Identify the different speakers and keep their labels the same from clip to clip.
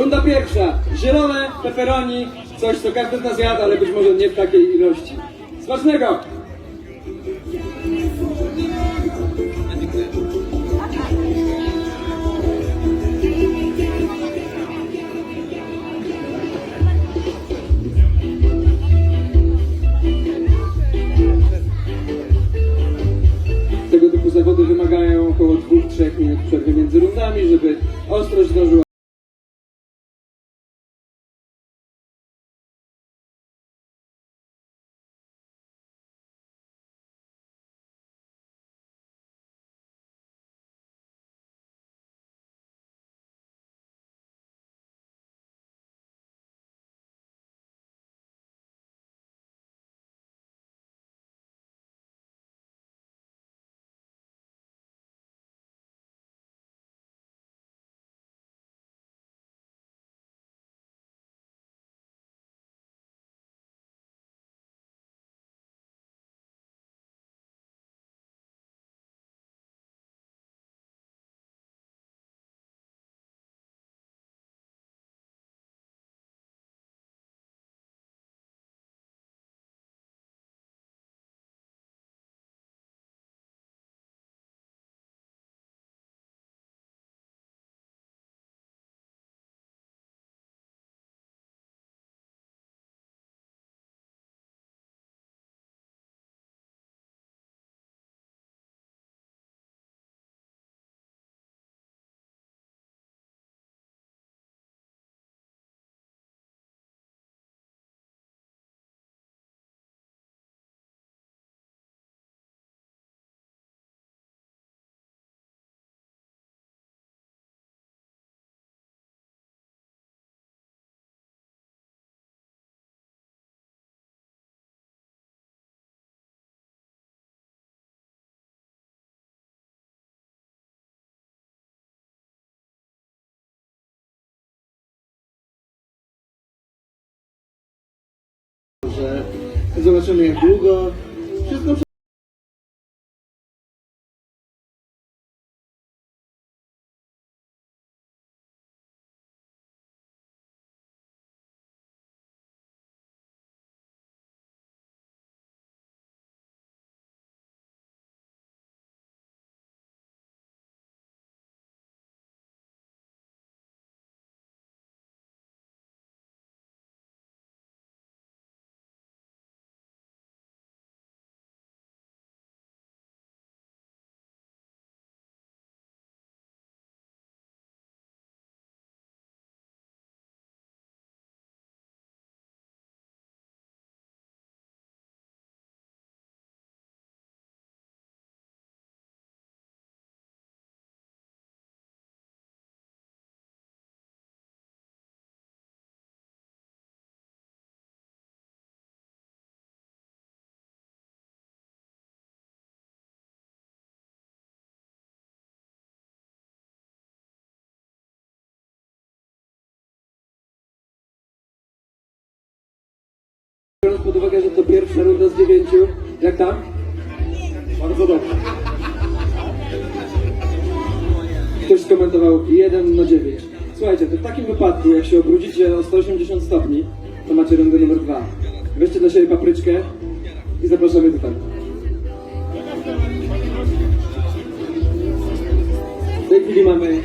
Speaker 1: Runda pierwsza. Zielone pepperoni, coś co każdy z nas jadł, ale być może nie w takiej ilości. Smacznego! Tego typu zawody wymagają około 2-3 minut przerwy między rundami, żeby ostrość zdążyła. Że zobaczymy jak długo wszystko biorąc pod uwagę, że to pierwsza runda z 9. Jak tam? Bardzo dobrze. Ktoś skomentował 1/9. Słuchajcie, to w takim wypadku, jak się obrócicie o 180 stopni, to macie rundę numer 2. Weźcie dla siebie papryczkę i zapraszamy tutaj. W tej chwili mamy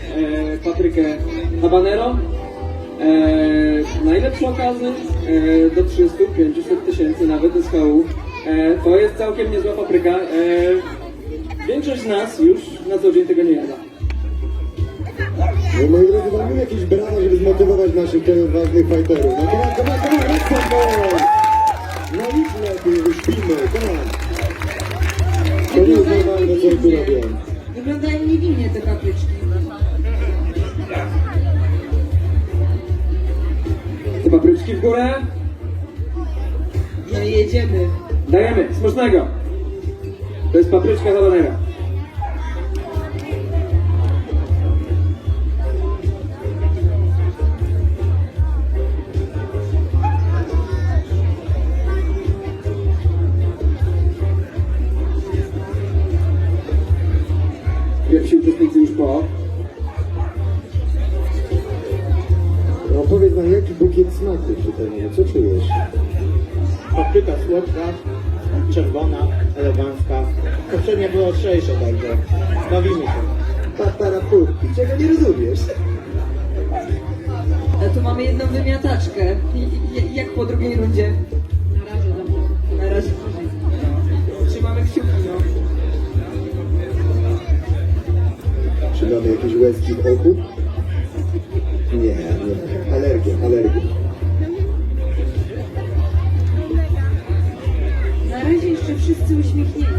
Speaker 1: paprykę habanero. Najlepsze okazy do 300-500 tysięcy nawet SHU. To jest całkiem niezła papryka. Większość z nas już na co dzień tego nie jada.
Speaker 2: No, moi drodzy, mamy jakieś brawa, żeby zmotywować naszych ważnych fighterów. No come on, let's go! No nic lepiej, wyśpimy, come on! To nie jest normalne, co tu robią.
Speaker 3: Wyglądają niewinnie te papryczki.
Speaker 1: Te papryczki w górę.
Speaker 3: No i jedziemy.
Speaker 1: Dajemy, smacznego. To jest papryczka habanero. Pierwsi uczestnicy już po.
Speaker 2: bukiet smaków zupełnie. Co czujesz?
Speaker 4: Papryka słodka, czerwona, elegancka. Poprzednia była ostrzejsza bardzo. Bawimy się.
Speaker 2: Tatarapurki, czego nie rozumiesz?
Speaker 3: A tu mamy jedną wymiataczkę. Jak po drugiej rundzie? Na razie dobrze. Na razie. Trzymamy kciuki, no.
Speaker 2: Czy mamy jakieś łezki w oku? Nie. Alergia.
Speaker 3: Na razie jeszcze wszyscy uśmiechnięci.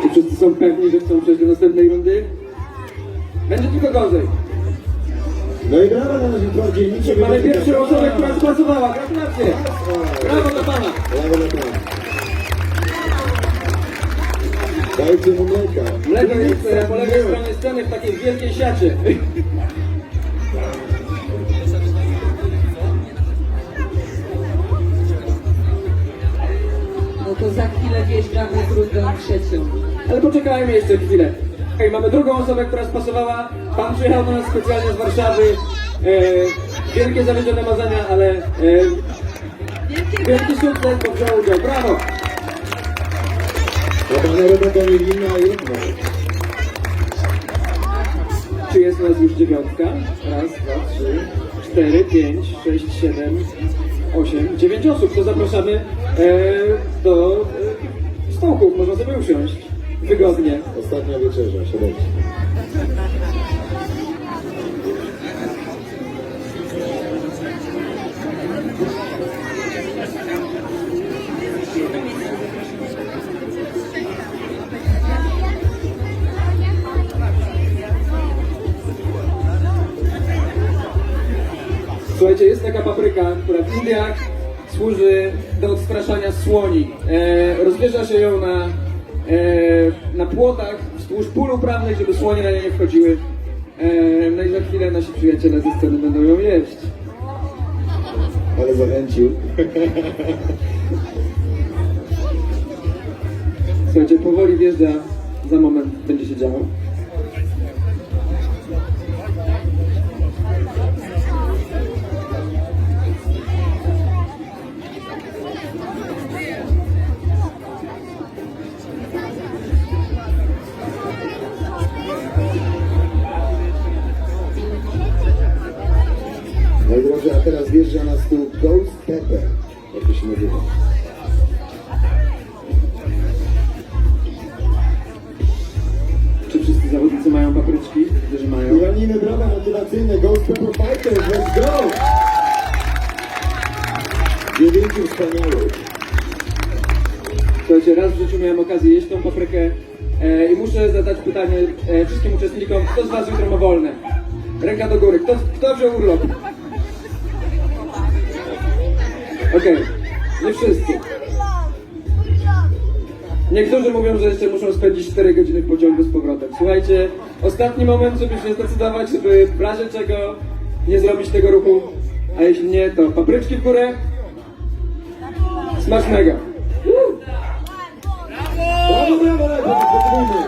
Speaker 1: Czy wszyscy są pewni, że chcą przejść do następnej rundy? Będzie tylko gorzej.
Speaker 2: No i brawa na naszym tor dzielnicy.
Speaker 1: Mamy pierwszą osobę, która spasowała. Gratulacje! Brawo dla pana!
Speaker 2: Brawo dla pana. Dajcie mu mleka.
Speaker 1: Mleko jest po lewej stronie sceny w takiej wielkiej siacie.
Speaker 3: No to za chwilę wjeżdżamy w rundę trzecią.
Speaker 1: Ale poczekajmy jeszcze chwilę. Okej, mamy drugą osobę, która spasowała. Pan przyjechał do nas specjalnie z Warszawy. Wielkie zawiedzione marzenia, ale wielki sukces, bo wziął udział. Brawo!
Speaker 2: A pana Rebeka Mielina i Rybna.
Speaker 1: Czy jest u nas już dziewiątka? Raz, dwa, trzy, 4, 5, 6, 7, 8, 9 osób. To zapraszamy do stołków. Można sobie usiąść wygodnie.
Speaker 2: Ostatnia wieczerza, siadajcie.
Speaker 1: Słuchajcie, jest taka papryka, która w Indiach służy do odstraszania słoni. Rozwierza się ją na płotach wzdłuż pól uprawnych, żeby słonie na nie nie wchodziły. No i za chwilę nasi przyjaciele ze sceny będą ją jeść.
Speaker 2: Ale zachęcił.
Speaker 1: Słuchajcie, powoli wjeżdża, za moment będzie się działo.
Speaker 2: Moi drodzy, a teraz wjeżdża na stół Ghost Pepper. Jak to się nazywa?
Speaker 1: Czy wszyscy zawodnicy mają papryczki? Widzę, że mają.
Speaker 2: Uranimy brawa motywacyjne Ghost Pepper Fighters, let's go! 9 wspaniałych.
Speaker 1: Słuchajcie, raz w życiu miałem okazję jeść tą paprykę i muszę zadać pytanie wszystkim uczestnikom, kto z was jutro ma wolne? Ręka do góry. Kto wziął urlop? Okej, nie wszyscy. Niektórzy mówią, że jeszcze muszą spędzić 4 godziny w pociągu z powrotem. Słuchajcie, ostatni moment, żeby się zdecydować, żeby w razie czego nie zrobić tego ruchu, a jeśli nie, to papryczki w górę. Smacznego.
Speaker 2: Brawo, brawo, brawo, potrzebujmy.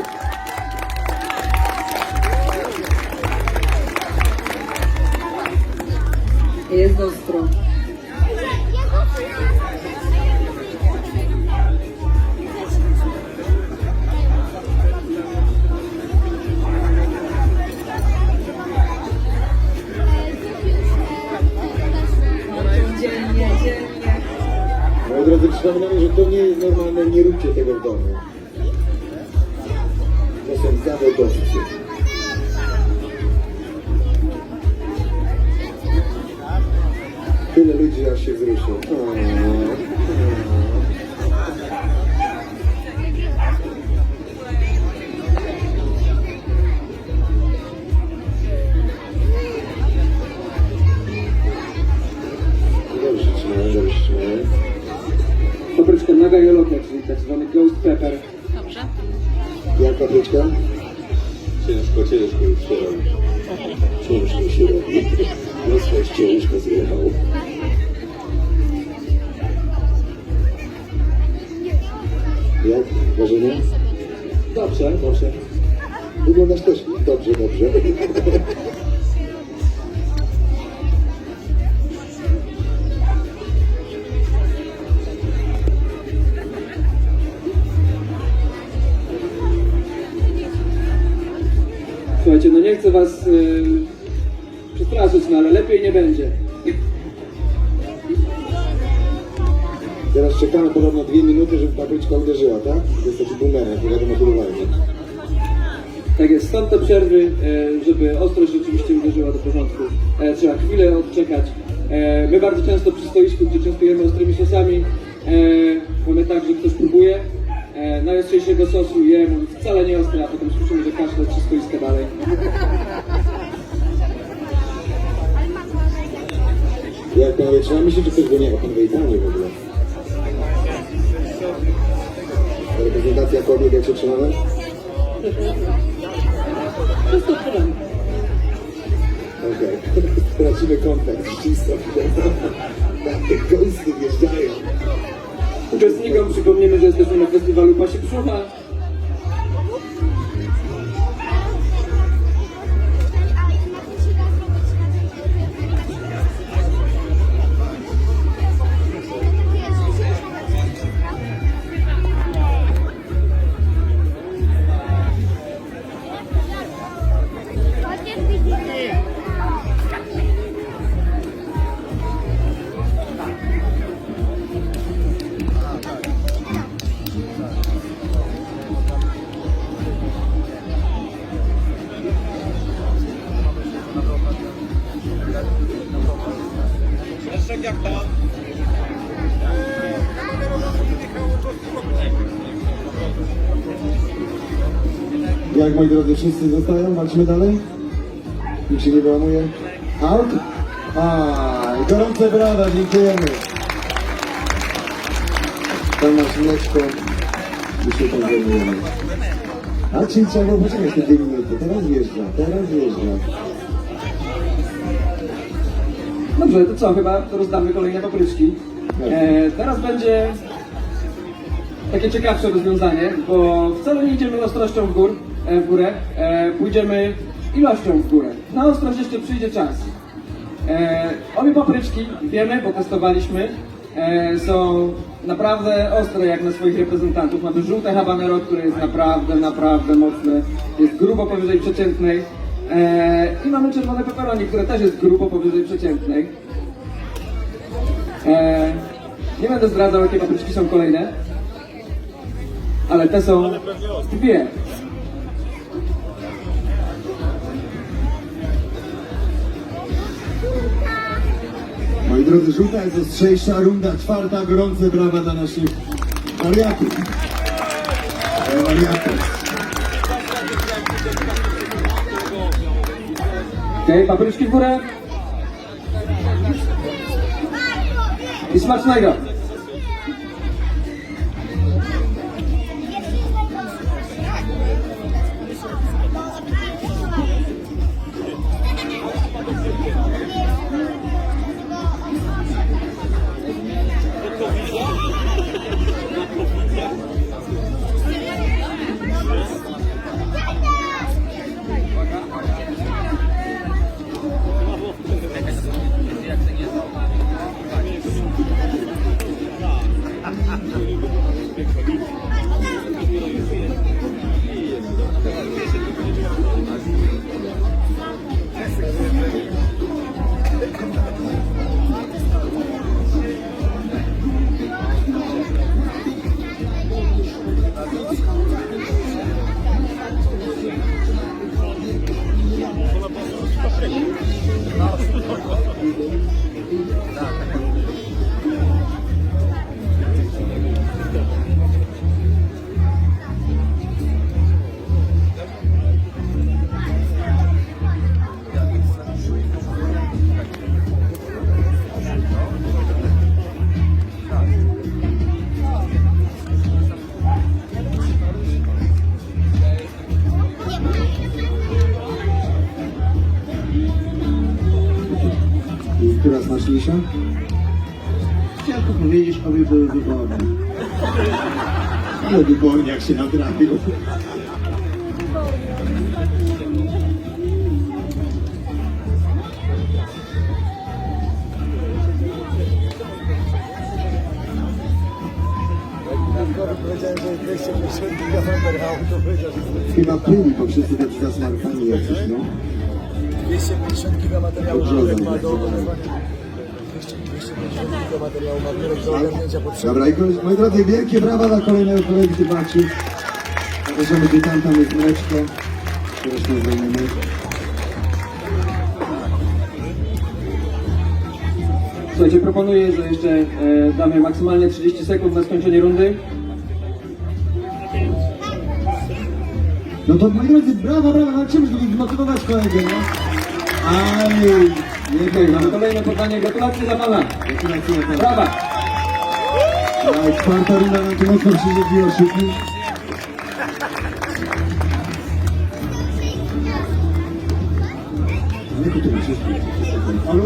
Speaker 3: Jest ostro. Dzielnie.
Speaker 2: Moi drodzy, przypominamy, że to nie jest normalne, nie róbcie tego w domu. To są zawodowcy. Tyle ludzi aż się wzruszy. Dobrze się trzymałem.
Speaker 1: Papryczka naga joloka, czyli tak zwany ghost pepper.
Speaker 3: Dobrze.
Speaker 2: Jak papryczka?
Speaker 5: Ciężko już się robi.
Speaker 2: Ciężko się robi. No swoje ciężko zjechał. Jak? Wrażenie?
Speaker 1: Dobrze, dobrze.
Speaker 2: Wyglądasz też dobrze, dobrze.
Speaker 1: Słuchajcie, no nie chcę was przestraszyć, no ale lepiej nie będzie.
Speaker 2: Teraz czekamy podobno 2 minuty, żeby papryczka uderzyła, tak? To jest taki bumerang, nie wiadomo kiedy walnie.
Speaker 1: Tak jest, stąd te przerwy, żeby ostrość rzeczywiście uderzyła do porządku. Trzeba chwilę odczekać. My bardzo często przy stoisku, gdzie częstujemy ostrymi sosami, mamy tak, że ktoś próbuje najostrzejszego sosu, je, mówi wcale nie ostre, a potem słyszymy, że kaszle przy stoiska dalej.
Speaker 2: Jak panowie, trzymamy się, czy ktoś go nie ma? Panowie i panie w ogóle. Reprezentacja kobiet, jak się trzymamy? Okej, tracimy kontakt z czystą. Takie gąsty wjeżdżają.
Speaker 1: Uczestnikom przypomnimy, że jesteśmy na festiwalu Pasi Brzucha.
Speaker 2: Jak moi drodzy, wszyscy zostają? Walczymy dalej? Nikt się nie wyłamuje? Out? Gorące brawa, dziękujemy. Tam masz mleczko. I się tam zajmujemy. A czyli trzeba było poczekać te 2 minuty. Teraz wjeżdża, teraz wjeżdża.
Speaker 1: Dobrze, to co, chyba rozdamy kolejne papryczki. Teraz będzie takie ciekawsze rozwiązanie, bo wcale nie idziemy ostrością w górę, pójdziemy ilością w górę. Na ostrość jeszcze przyjdzie czas. Obie papryczki, wiemy, bo testowaliśmy, są naprawdę ostre jak na swoich reprezentantów. Mamy żółte habanero, które jest naprawdę mocne, jest grubo powyżej przeciętnej. I mamy czerwone pepperoni, które też jest grubo powyżej przeciętnej. Nie będę zdradzał, jakie papryczki są kolejne, ale te są 2.
Speaker 2: Moi drodzy, żółta jest ostrzejsza, runda 4, gorące brawa dla naszych wariatów.
Speaker 1: Okej, papryczki w górę. I smacznego.
Speaker 2: proszę.
Speaker 4: Ciężko powiedzieć, obie były wyborne. Ale wyborniak się natrafił.
Speaker 2: Chyba pyli, bo wszyscy tacy zasmarkani jacyś, no.
Speaker 6: 250 giga materiału
Speaker 2: Odrzucam.
Speaker 6: ma do oglądania. 250 giga materiału ma dopiero do ogarnięcia potrzeby.
Speaker 2: Dobra, i moi drodzy, wielkie brawa dla kolejnego kolegi Tybaczy. Zapraszamy tutaj, tam jest mleczko. Teraz się zajmiemy.
Speaker 1: Słuchajcie, proponuję, że jeszcze damy maksymalnie 30 sekund na skończenie rundy.
Speaker 2: No to moi drodzy, brawa, walczymy, żeby zmotywować kolegę, no. Aj, nie
Speaker 1: Mamy
Speaker 2: wiem,
Speaker 1: kolejne poddanie. Gratulacje dla pana.
Speaker 2: gratulacje na to.
Speaker 1: Brawa.
Speaker 2: Aj, czwarta runda nam tu mocno przyjdzie szyki. Jak to myślisz? Alu?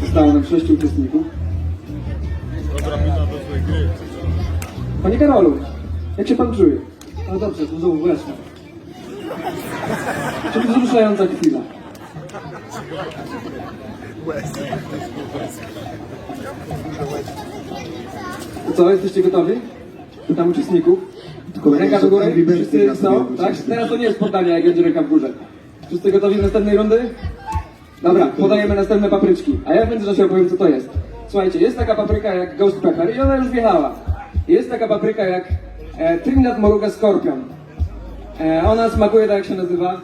Speaker 1: Zostało nam 6 uczestników. Panie Karolu, jak się pan czuje? No dobrze, to znowu właśnie. Czy to wzruszająca chwila? To co, jesteście gotowi? Pytam uczestników. Ręka do góry, wszyscy są, tak? Teraz to nie jest poddanie, jak będzie ręka w górze. Wszyscy gotowi do następnej rundy? Dobra, podajemy następne papryczki. A ja w międzyczasie opowiem, co to jest. Słuchajcie, jest taka papryka jak Ghost Pepper i ona już wjechała. Jest taka papryka jak Trinidad Moruga Scorpion. Ona smakuje tak, jak się nazywa.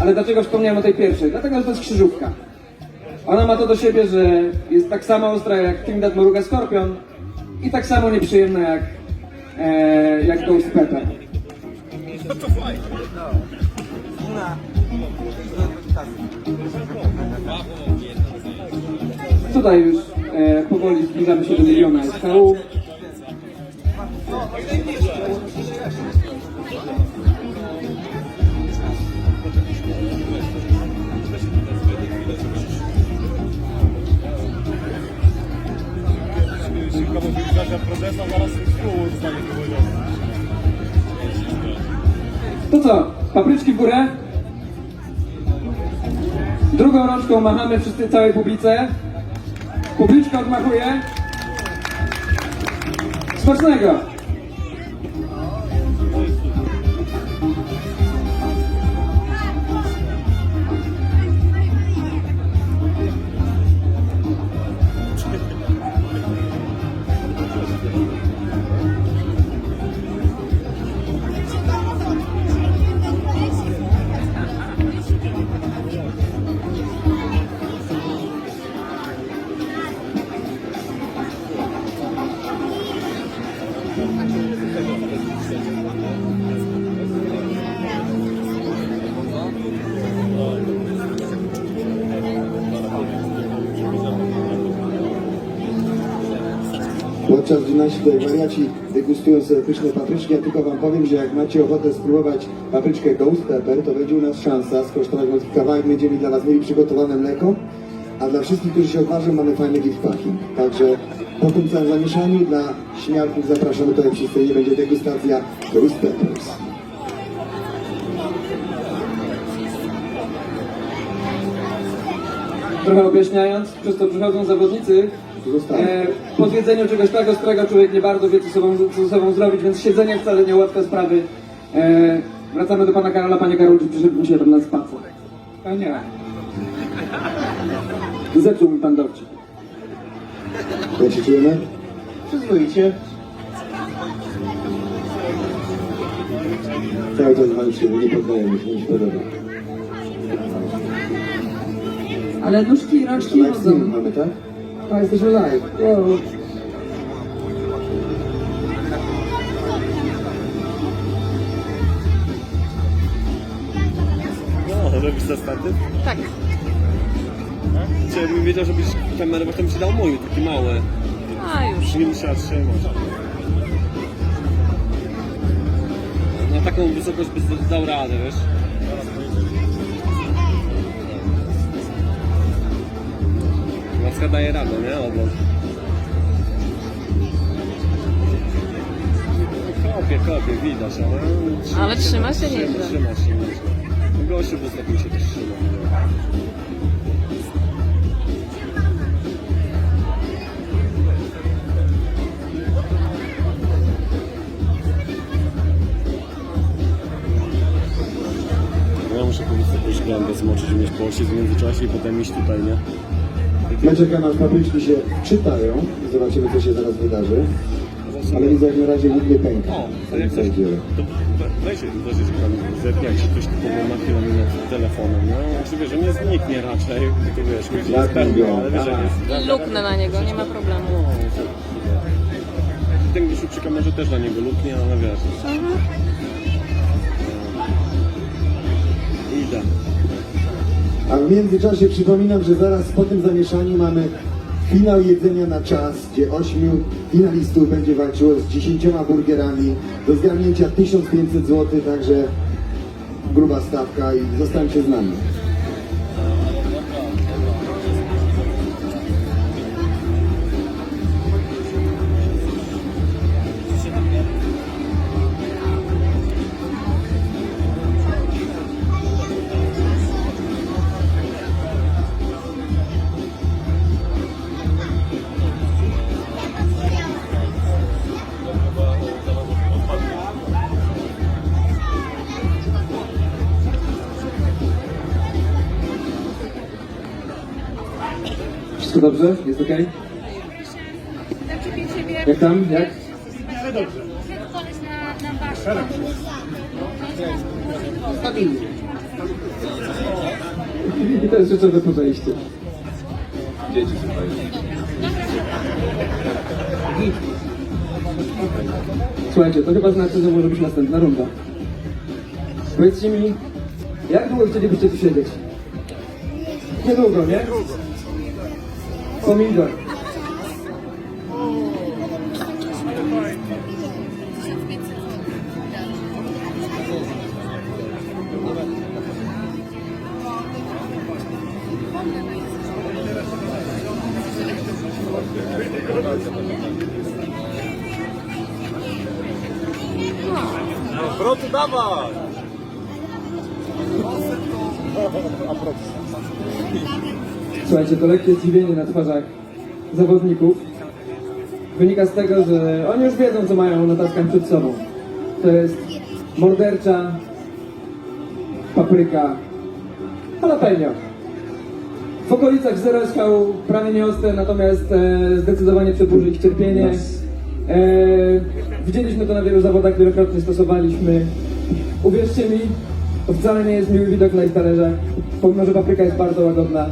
Speaker 1: Ale dlaczego wspomniałem o tej pierwszej? Dlatego, że to jest krzyżówka. Ona ma to do siebie, że jest tak samo ostra jak Trinidad Moruga Scorpion i tak samo nieprzyjemna jak Ghost Pepper. Tutaj już powoli zbliżamy się do 1 000 000 SKU. To co? Papryczki w górę? Drugą rączką machamy wszyscy całej publice. Publiczka odmachuje. Smacznego!
Speaker 2: Podczas gdy nasi tutaj wariaci degustują sobie pyszne papryczki, ja tylko wam powiem, że jak macie ochotę spróbować papryczkę Ghost Pepper, to będzie u nas szansa skosztować malutki kawałek, będziemy dla was mieli przygotowane mleko, a dla wszystkich, którzy się odważą, mamy fajny gift packing. Także po tym całym zamieszaniu dla śmiałków zapraszamy tutaj wszyscy i będzie degustacja Ghost Peppers.
Speaker 1: Trochę objaśniając, przez to przychodzą zawodnicy. Po zjedzeniu czegoś tak ostrego człowiek nie bardzo wie, co ze sobą zrobić, więc siedzenie wcale nie ułatwia sprawy. Wracamy do pana Karola. Panie Karolu, czy przyszedł mi się tam na spacer? A nie. Zepsuł mi pan dowcip.
Speaker 2: Jak się czujemy?
Speaker 4: Przyzwoicie.
Speaker 2: Cały czas walczymy, nie poddajemy się, nie się podoba.
Speaker 3: Ale nóżki i rączki
Speaker 2: Live stream
Speaker 3: chodzą.
Speaker 2: mamy, tak?
Speaker 1: A, jesteśmy live. Wow.
Speaker 5: No, robisz zastępy?
Speaker 7: Tak.
Speaker 5: Czy bym wiedział, żebyś kamerę, bo to mi się dał mój, taki mały.
Speaker 7: A już.
Speaker 5: Nie musiała trzymać. Na taką wysokość byś dał radę, wiesz? Laska daje radę, nie? Obok. Kopie, widać, ale...
Speaker 7: Ale trzyma się nieźle.
Speaker 5: Trzyma się nieźle. Gościu w ostatnim się też trzyma. Ja muszę po prostu jakąś gębę zmoczyć, mieć połosie w międzyczasie i potem iść tutaj, nie?
Speaker 2: Ja czekam, aż papryczki się czytają i zobaczymy, co się zaraz wydarzy. Ale widzę, jak na razie nikt nie pęka.
Speaker 5: O, to jak coś, to weź tam zepnie, jak się ktoś typowo na chwilę minut telefonem, no? Czy wiesz, że nie zniknie raczej, to wiesz, ludzi
Speaker 2: Jak
Speaker 5: jest pewnie,
Speaker 2: mówią,
Speaker 5: ale wiesz, że nie.
Speaker 7: I luknę na niego, nie ma problemu.
Speaker 5: Ten gdzieś przy kamerze też na niego luknie, ale wiesz. Idę.
Speaker 2: A w międzyczasie przypominam, że zaraz po tym zamieszaniu mamy finał jedzenia na czas, gdzie 8 finalistów będzie walczyło z 10 burgerami do zgarnięcia 1500 zł, także gruba stawka i zostańcie z nami.
Speaker 1: Wszystko dobrze? Jest okej? Jak tam? Jak?
Speaker 3: Stabilnie.
Speaker 1: I to jest rzeczowe podejście.
Speaker 5: Dzieci słuchaj.
Speaker 1: Słuchajcie, to chyba znaczy, że może być następna runda. Powiedzcie mi, jak długo chcielibyście tu siedzieć? Niedługo, nie? Pomidor.
Speaker 5: Proty dawaj!
Speaker 1: Słuchajcie, to lekkie zdziwienie na twarzach zawodników wynika z tego, że oni już wiedzą, co mają na taskach przed sobą. To jest mordercza papryka jalapeno. W okolicach zero SHU prawie nieostre, natomiast zdecydowanie przedłuży ich cierpienie. Widzieliśmy to na wielu zawodach, wielokrotnie stosowaliśmy. Uwierzcie mi, to wcale nie jest miły widok na ich talerzach, pomimo że papryka jest bardzo łagodna.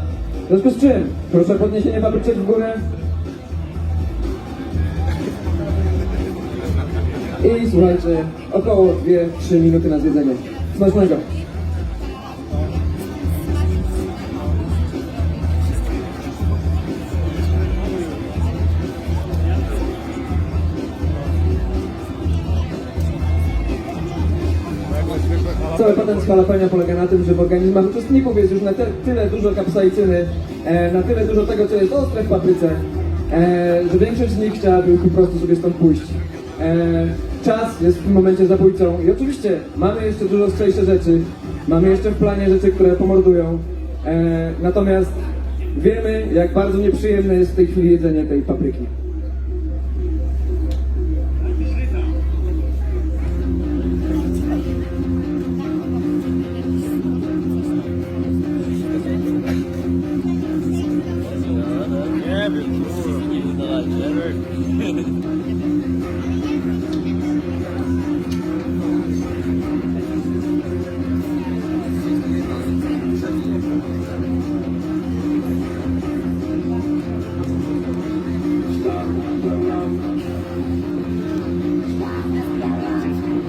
Speaker 1: W związku z czym, proszę o podniesienie papryczek w górę. I słuchajcie, około 2-3 minuty na zjedzenie. Smacznego! Cały patent jalapeno polega na tym, że w organizmach uczestników jest już na tyle dużo kapsaicyny, na tyle dużo tego, co jest ostre w papryce, że większość z nich chciałaby po prostu sobie stąd pójść. Czas jest w tym momencie zabójcą i oczywiście mamy jeszcze dużo ostrzejsze rzeczy, mamy jeszcze w planie rzeczy, które pomordują, natomiast wiemy, jak bardzo nieprzyjemne jest w tej chwili jedzenie tej papryki.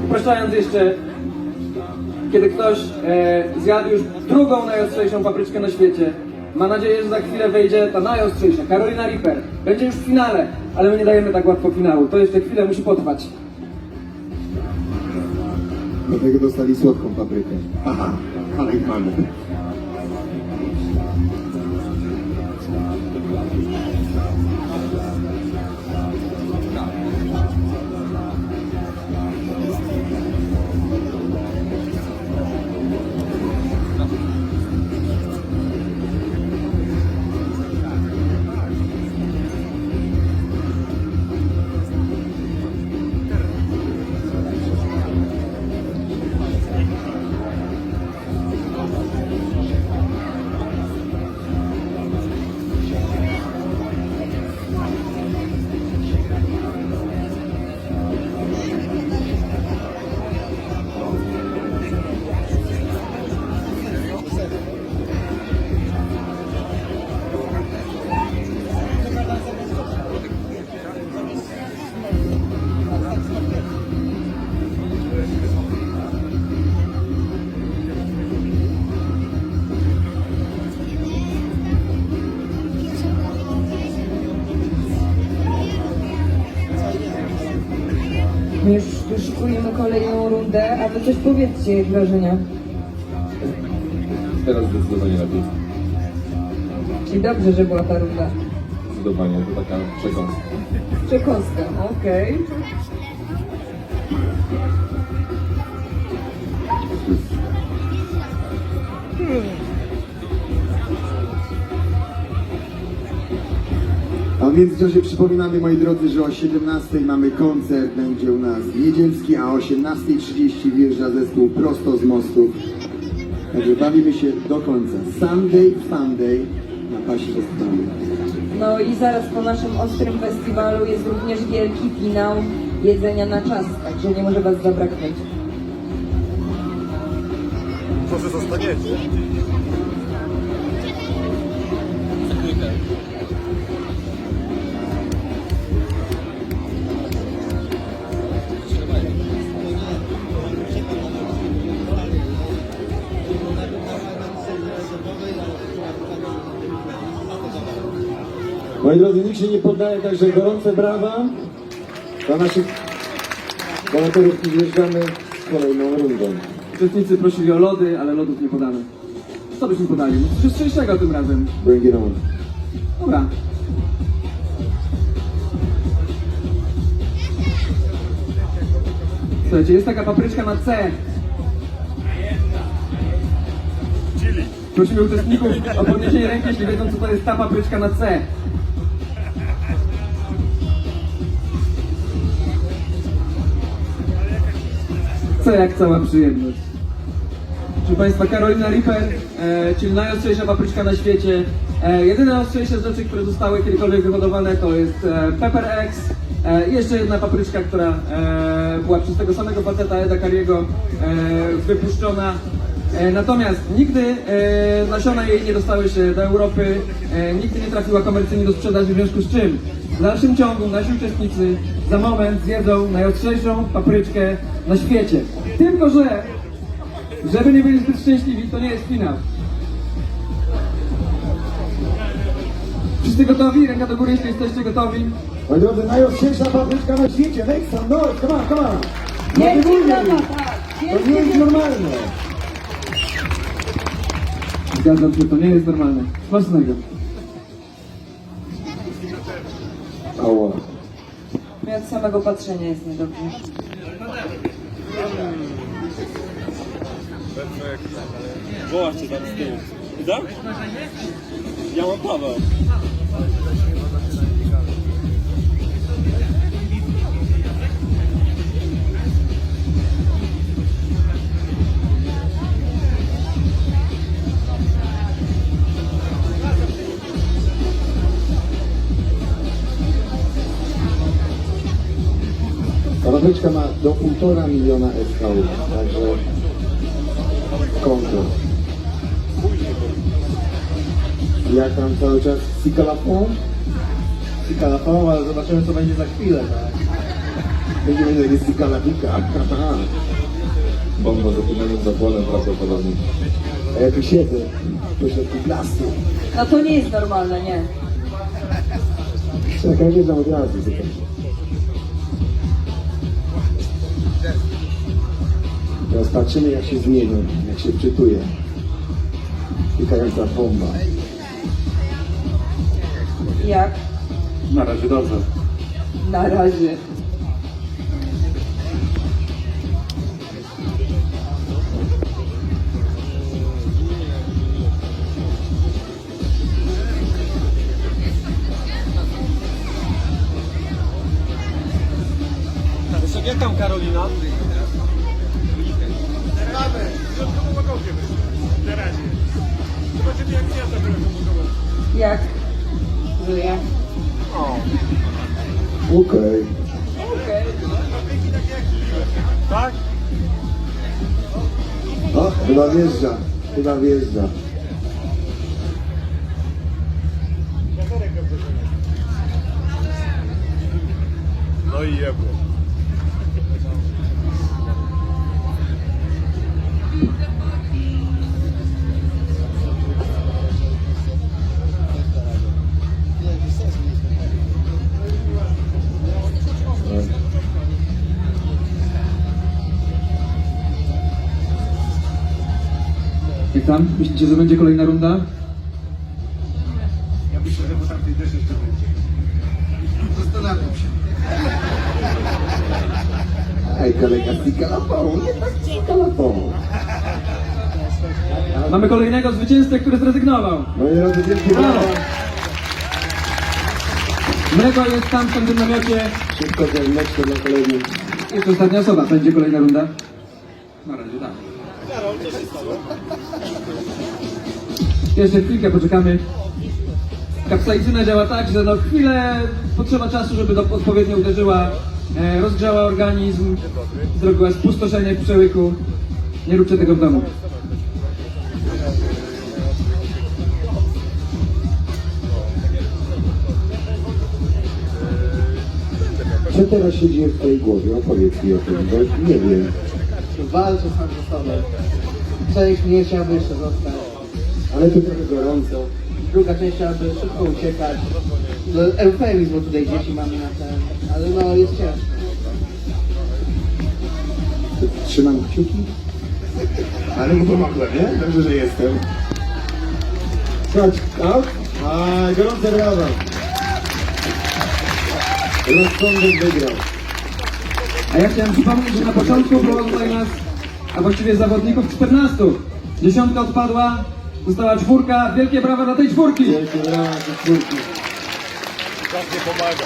Speaker 1: Upraszczając jeszcze, kiedy ktoś zjadł już drugą najostrzejszą papryczkę na świecie, Ma nadzieję, że za chwilę wejdzie ta najostrzejsza, Carolina Reaper. Będzie już w finale, ale my nie dajemy tak łatwo finału. To jeszcze chwilę musi potrwać.
Speaker 2: Dlatego dostali słodką paprykę.
Speaker 4: Aha, ale ich mamy.
Speaker 3: My już wyszukujemy kolejną rundę, a wy coś powiedzcie, jak wrażenia.
Speaker 8: Teraz zdecydowanie lepiej.
Speaker 3: Czyli dobrze, że była ta runda.
Speaker 8: Zdecydowanie, to taka przekąska.
Speaker 3: Przekąska, okej.
Speaker 2: A w międzyczasie przypominamy, moi drodzy, że o 17:00 mamy koncert, będzie u nas niedzielski, a o 18:30 wjeżdża zespół prosto z mostów. Także bawimy się do końca. Sunday Funday na pasie festiwalu.
Speaker 3: No i zaraz po naszym ostrym festiwalu jest również wielki finał jedzenia na czas, także nie może was zabraknąć.
Speaker 6: Proszę zostaniecie.
Speaker 2: Moi drodzy, nikt się nie poddaje, także gorące brawa dla naszych bohaterów i wjeżdżamy z kolejną rundą.
Speaker 1: Uczestnicy prosili o lody, ale lodów nie podamy. Co byśmy podali? Coś ostrzejszego tym razem.
Speaker 2: Bring it on.
Speaker 1: Dobra. Słuchajcie, jest taka papryczka na C. Prosimy uczestników o podniesienie ręki, jeśli wiedzą, co to jest ta papryczka na C. C jak cała przyjemność. Proszę Państwa, Carolina Reaper, czyli najostrzejsza papryczka na świecie. Jedyne ostrzejsze rzeczy, które zostały kiedykolwiek wyhodowane, to jest Pepper X. I jeszcze jedna papryczka, która była przez tego samego faceta Eda Carriego wypuszczona. Natomiast nigdy nasiona jej nie dostały się do Europy, nigdy nie trafiła komercyjnie do sprzedaży, w związku z czym w dalszym ciągu nasi uczestnicy za moment zjedzą najostrzejszą papryczkę na świecie. Tylko że, żeby nie byli zbyt szczęśliwi, to nie jest finał. Wszyscy gotowi? Ręka do góry, jeśli jesteście gotowi.
Speaker 2: Moi drodzy, najostrzejsza papryczka na świecie. Make some noise, come on, come on.
Speaker 3: Wielkie
Speaker 2: Motywujmy
Speaker 3: brawa,
Speaker 2: ich.
Speaker 3: tak!
Speaker 2: To nie jest normalne.
Speaker 1: Zgadzam się, to nie jest normalne. Smacznego.
Speaker 2: Ała.
Speaker 3: Mi od samego patrzenia jest niedobrze.
Speaker 5: Wołasz cię tam z tyłu. Tak? Ja mam Paweł.
Speaker 2: Ta papryczka ma do 1,5 miliona SKU, także konto. Jak tam cały czas Sikalafon?
Speaker 4: Sikalafon, ale zobaczymy co będzie za chwilę, tak?
Speaker 2: Będziemy mieli Sikalafika.
Speaker 8: Bomba z opinionym zapłonem prawdopodobnie.
Speaker 2: A ja tu siedzę pośrodku blastu.
Speaker 3: No to nie jest normalne, nie.
Speaker 2: Czekaj, wjeżdżam od razu. Teraz patrzymy, jak się zmienią, jak się wczytuje. Pikająca bomba.
Speaker 3: Jak?
Speaker 4: Na razie dobrze.
Speaker 3: Na razie.
Speaker 5: Jak tam Karolina?
Speaker 3: Jak? Żyje.
Speaker 2: Okej.
Speaker 5: Tak?
Speaker 2: O, chyba wjeżdża. Chyba wjeżdża.
Speaker 5: No i jebło.
Speaker 1: Jak tam? Myślicie, że będzie kolejna runda?
Speaker 4: Ja myślę, że po tamtej też jeszcze będzie. Zastanawiam się.
Speaker 2: Ej, kolega z kalapą, nie tak z kalapą.
Speaker 1: Mamy kolejnego zwycięzcę, który zrezygnował.
Speaker 2: Moi drodzy, wielkie brawa.
Speaker 1: Mleko jest tam w tym namiocie.
Speaker 2: Szybko zewnętrzne dla kolegów.
Speaker 1: Jest ostatnia osoba. Będzie kolejna runda? Na razie tak. Jeszcze chwilkę poczekamy. Kapsaicyna działa tak, że no chwilę potrzeba czasu, żeby odpowiednio uderzyła, rozgrzała organizm, zrobiła spustoszenie w przełyku. Nie róbcie tego w domu.
Speaker 2: Co teraz się dzieje w twojej głowie? Opowiedz mi o tym, bo nie wiem.
Speaker 6: Walczę sam ze sobą. Część mnie chciałaby jeszcze zostać.
Speaker 2: Ale tu trochę gorąco.
Speaker 6: Druga część chciałaby szybko uciekać. No, eufemizm, bo tutaj dzieci mamy na ten. Ale no, jest ciężko.
Speaker 2: Trzymam kciuki. Ale mu pomogłem, nie? Dobrze, że jestem. Chodź, out. A, gorące brawa. Rozsądek wygrał.
Speaker 1: A ja chciałem przypomnieć, że na początku było tutaj nas, a właściwie zawodników 14. 10 odpadła, została 4. Wielkie brawa dla tej 4.
Speaker 2: Wielkie brawa ze czwórki.
Speaker 5: Każdy pomaga.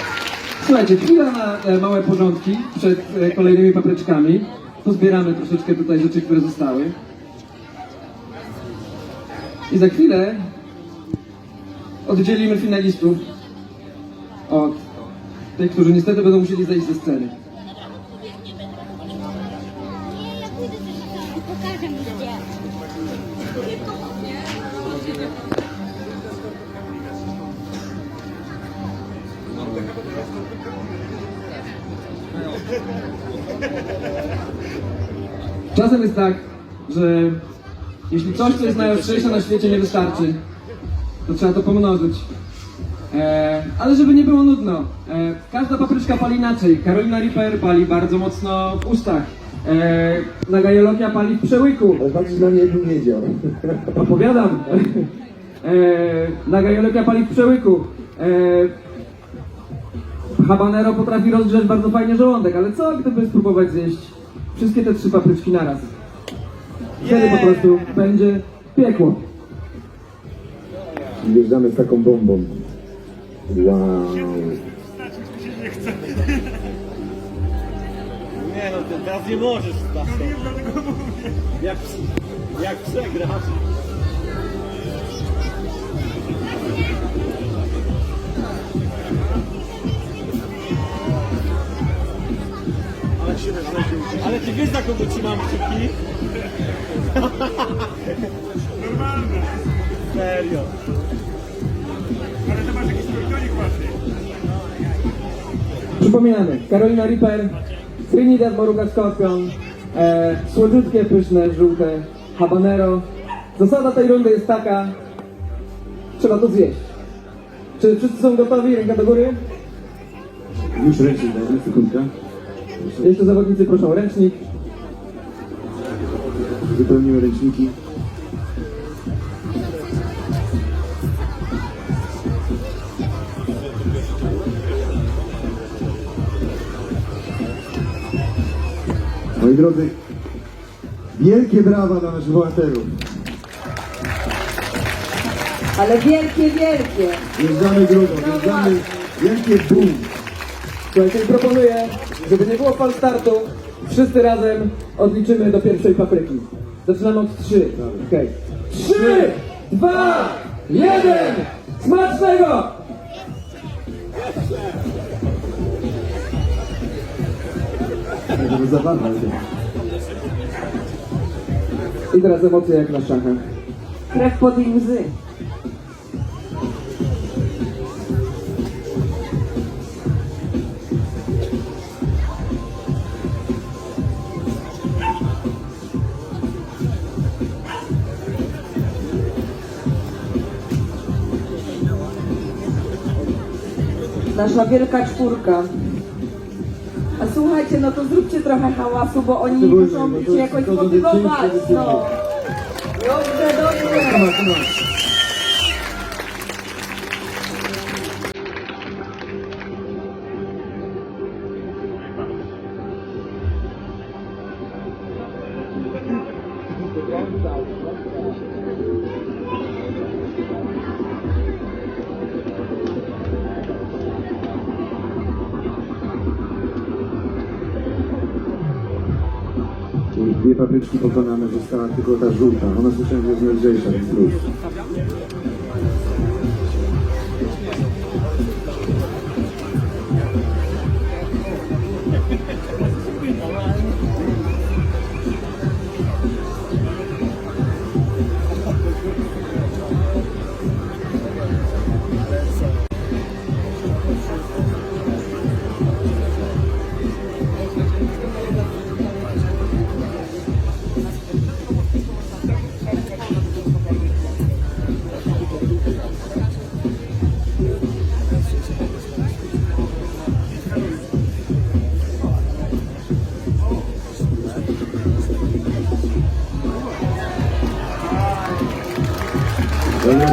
Speaker 1: Słuchajcie, chwila na małe porządki przed kolejnymi papryczkami. Pozbieramy troszeczkę tutaj rzeczy, które zostały. I za chwilę oddzielimy finalistów od tych, którzy niestety będą musieli zejść ze sceny.
Speaker 9: Pokażę mi gdzie.
Speaker 1: Czasem jest tak, że jeśli coś, co jest najostrzejsze na świecie, nie wystarczy, to trzeba to pomnożyć. Ale żeby nie było nudno, każda papryczka pali inaczej. Carolina Reaper pali bardzo mocno w ustach. Nagajologia pali w przełyku.
Speaker 2: Ale patrz, na mnie bym wiedział.
Speaker 1: Opowiadam. Nagajologia pali w przełyku. Habanero potrafi rozgrzać bardzo fajnie żołądek, ale co gdyby spróbować zjeść wszystkie te 3 papryczki naraz? Wtedy po prostu będzie piekło.
Speaker 2: Wjeżdżamy z taką bombą. Wow.
Speaker 5: Nie no, teraz nie możesz stać. Jak przegrasz. Ale ty wiesz, za kogo trzymam kciuki? Normalne. Serio.
Speaker 4: Ale to masz jakiś trójkonik właśnie.
Speaker 1: Przypominamy, Carolina Reaper, Trinidad Moruga Scorpion, słodziutkie, pyszne, żółte habanero Zasada tej rundy jest taka, trzeba to zjeść. Czy wszyscy są gotowi? Ręka do góry.
Speaker 2: Już ręcznik, dajmy sekundkę.
Speaker 1: Jeszcze zawodnicy proszą o ręcznik.
Speaker 2: Wypełnimy ręczniki. Moi drodzy, wielkie brawa dla naszych bohaterów.
Speaker 3: Ale wielkie, wielkie.
Speaker 2: Jeżdżamy grubo, jeżdżamy wielkie boom.
Speaker 1: Słuchajcie, proponuję, żeby nie było fal startu, wszyscy razem odliczymy do pierwszej papryki. Zaczynamy od 3. Okej. 3, 2, 1! Smacznego!
Speaker 2: To zabawa.
Speaker 1: I teraz emocje jak na szachach.
Speaker 3: Krew pod i łzy. Nasza wielka czwórka. A słuchajcie, no to zróbcie trochę hałasu, bo oni muszą się jakoś motywować. No. Dobrze, dobrze.
Speaker 2: Dwie papryczki pokonane, została tylko ta żółta. Ona słyszałem, że jest lżejsza, więc plus.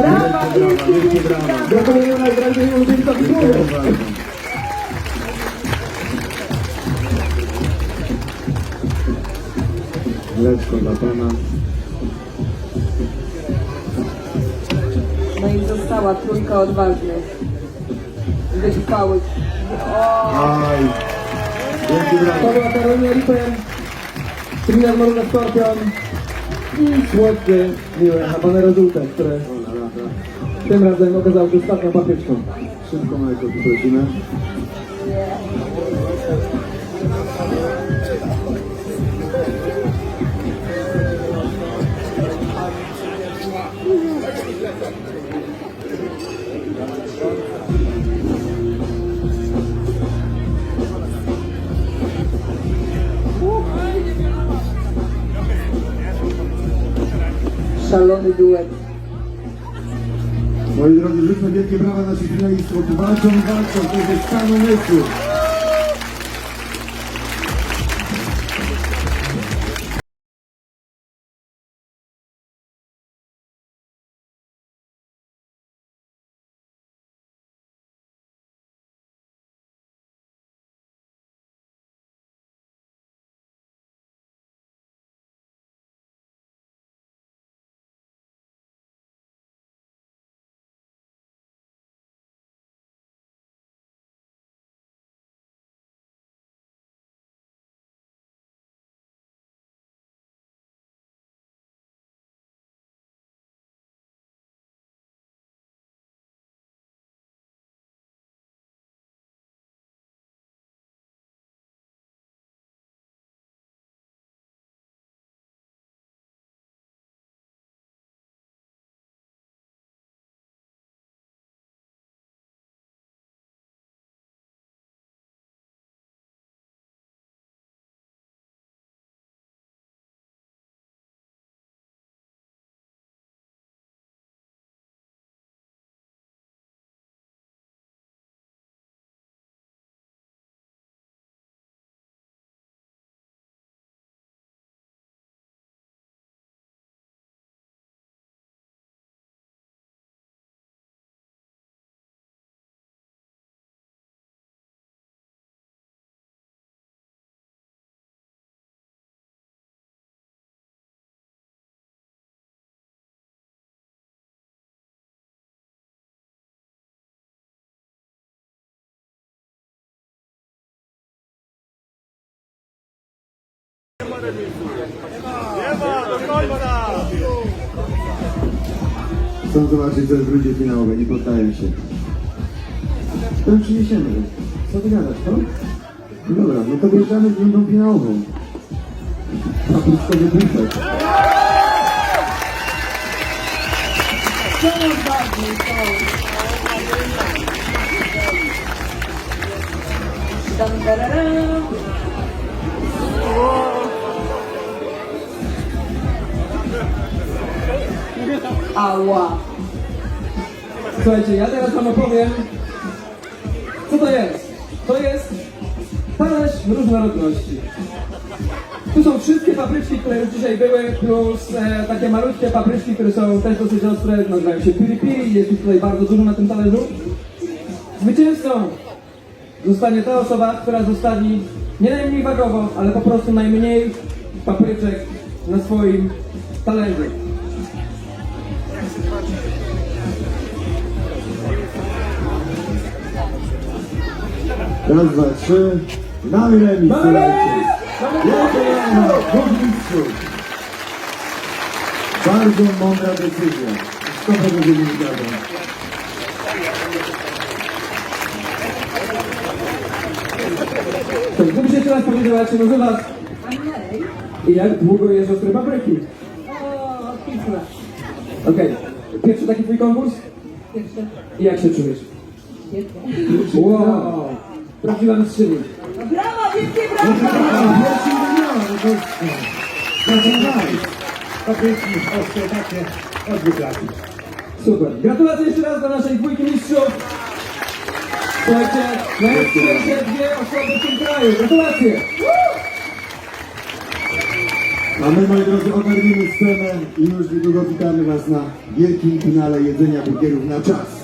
Speaker 3: Brawa, wielkie brawa.
Speaker 1: Gratuluję najdrażniejszemu udzielcowi słowa.
Speaker 2: Leczko dla pana.
Speaker 3: No i została trójka odważnych. Wytrwałych.
Speaker 2: Aj! Wielkie brawa.
Speaker 1: To była Karolina Ripen, Trinidad Maruga Skorpion i słodkie, miłe habanero żółte, które tym razem okazało się ostatnią papryczką.
Speaker 2: Szybko mleko tu prosimy.
Speaker 3: Szalony duet.
Speaker 2: Moi drodzy, życzmy wielkie brawa naszych finalistów. Walczą, to jest stan umysłu. Chcą zobaczyć, co jest w rundzie finałowej, nie poddaję się. To już przyniesiemy. Co ty gadasz, to? No dobra, no to wjeżdżamy z rundą finałową. Papryczkowy bufet.
Speaker 3: Coraz bardziej to. Dam, dararam. Ała.
Speaker 1: Słuchajcie, ja teraz wam opowiem, co to jest. To jest talerz różnorodności. Tu są wszystkie papryczki, które już dzisiaj były, plus takie malutkie papryczki, które są też dosyć ostre, nazywają się piri piri, jest ich tutaj bardzo dużo na tym talerzu. Zwycięzcą zostanie ta osoba, która zostawi nie najmniej wagowo, ale po prostu najmniej papryczek na swoim talerzu.
Speaker 2: Raz, dwa, trzy. Mamy remis,
Speaker 1: Mamy
Speaker 2: słuchajcie.
Speaker 1: remis! Mamy
Speaker 2: Jakie
Speaker 1: remis!
Speaker 2: rano, dwóch mistrzów. Bardzo mądra decyzja. 100% będzie mi gadał.
Speaker 1: To gdybyś jeszcze raz powiedział, jak się nazywasz
Speaker 3: Andrzej.
Speaker 1: i jak długo jesz ostre papryki.
Speaker 3: O, kisła.
Speaker 1: Okej, pierwszy taki twój konkurs
Speaker 3: Pierwsze.
Speaker 1: i jak się czujesz?
Speaker 3: Świetnie.
Speaker 1: Wow, prawdziwa mistrzyni.
Speaker 3: No brawa, wielkie brawa!
Speaker 2: Pierwszy wygrała, no to jest... Zaczynaj.
Speaker 4: Papryczki, ostre takie, odwyklaki.
Speaker 1: Super. Gratulacje jeszcze raz do naszej dwójki mistrzów. Słuchajcie, najlepsze dwie osoby w tym kraju. Gratulacje.
Speaker 2: A my, moi drodzy, ogarniemy scenę i już niedługo witamy Was na wielkim finale jedzenia burgerów na czas.